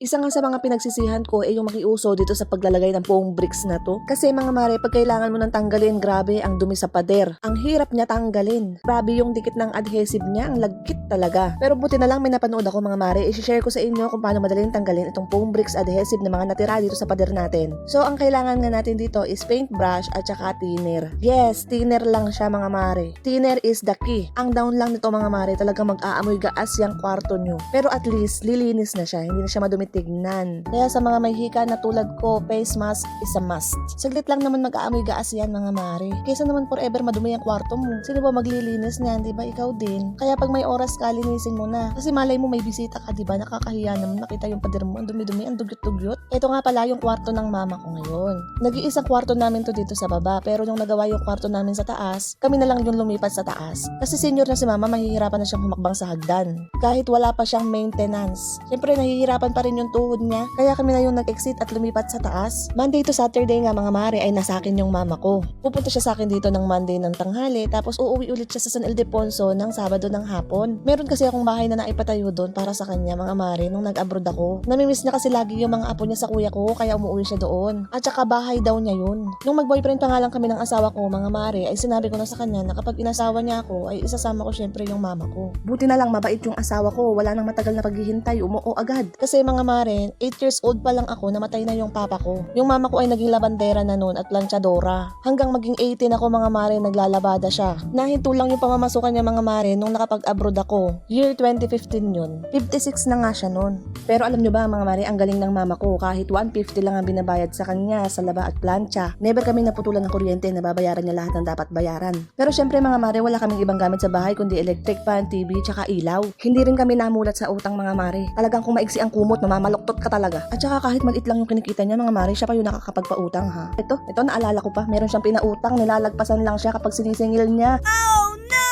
Isa nga sa mga pinagsisihan ko ay yung makiuso dito sa paglalagay ng foam bricks na to. Kasi mga mare, pag kailangan mo nang tanggalin, grabe ang dumi sa pader. Ang hirap niya tanggalin. Grabe yung dikit ng adhesive niya, ang lagkit talaga. Pero buti na lang may napanood ako mga mare, i-share ko sa inyo kung paano madaling tanggalin itong foam bricks adhesive na mga natira dito sa pader natin. So ang kailangan nga natin dito is paintbrush at saka thinner. Yes, thinner lang siya mga mare. Thinner is the key. Ang down lang nito mga mare, talagang mag-aamoy gaas yung kwarto nyo. Pero at least, lilinis na siya, hindi na siya madumi tignan. Kaya sa mga may hika na tulad ko, face mask is a must. Saglit lang naman mag-aamoy gaas yan mga mare. Kaysa naman forever madumi ang kwarto mo. Sino ba maglilinis niyan, di ba? Ikaw din. Kaya pag may oras ka, linisin mo na. Kasi malay mo may bisita ka, di ba? Nakakahiya naman nakita yung pader mo, ang dumi-dumi, ang dugyot-dugyot. Ito nga pala yung kwarto ng mama ko ngayon. Nag-iisang kwarto namin to dito sa baba, pero nung nagawa yung kwarto namin sa taas, kami na lang yung lumipat sa taas. Kasi senior na si mama, mahihirapan na siyang humakbang sa hagdan. Kahit wala pa siyang maintenance. Siyempre, nahihirapan pa rin yung tuhod niya. Kaya kami na yung nag-exit at lumipat sa taas. Monday to Saturday nga mga mare ay nasa akin yung mama ko. Pupunta siya sa akin dito ng Monday ng tanghali, tapos uuwi ulit siya sa San Ildefonso ng Sabado ng hapon. Meron kasi akong bahay na naipatayo doon para sa kanya mga mare nung nag-abroad ako. Namimiss niya kasi lagi yung mga apo niya sa kuya ko, kaya umuwi siya doon. At saka bahay daw niya yun. Nung mag-boyfriend pa nga lang kami ng asawa ko mga mare, ay sinabi ko na sa kanya na kapag inasawa niya ako, ay isasama ko syempre yung mama ko. Buti na lang mabait yung asawa ko, wala nang matagal na paghihintay, umuo agad. Kasi mga mare, 8 years old pa lang ako, namatay na yung papa ko. Yung mama ko ay naging labandera na noon at planchadora. Hanggang maging 18 ako mga mare, naglalabada siya. Nahinto lang yung pamamasukan niya mga mare nung nakapag-abroad ako. Year 2015 yun. 56 na nga siya noon. Pero alam nyo ba mga mare, ang galing ng mama ko, kahit 150 lang ang binabayad sa kanya sa laba at plancha. Never kami naputulan ng kuryente, nababayaran niya lahat ng dapat bayaran. Pero syempre mga mare, wala kaming ibang gamit sa bahay kundi electric fan, TV, tsaka ilaw. Hindi rin kami namulat sa utang mga mare. Talagang kung maigsi ang kumot, mamamaluktot ka talaga. At saka kahit maliit lang yung kinikita niya mga mare, siya pa yung nakakapagpautang ha. Ito naalala ko pa, meron siyang pinautang, nilalagpasan lang siya kapag sinisingil niya. Oh no!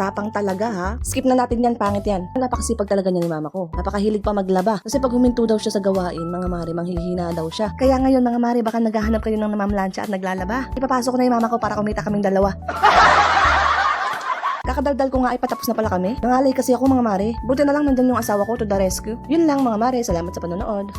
Tapang talaga ha. Skip na natin yan, pangit yan. Napakasipag talaga niya ni mama ko. Napakahilig pa maglaba. Kasi pag huminto daw siya sa gawain, mga mare, manghihina daw siya. Kaya ngayon mga mare, baka naghahanap kayo ng namamlansya at naglalaba. Ipapasok ko na yung mama ko para kumita kaming dalawa. Kakadaldal ko nga ay patapos na pala kami. Nangalay kasi ako mga mare. Buti na lang nandyan yung asawa ko to the rescue. Yun lang mga mare, salamat sa panonood.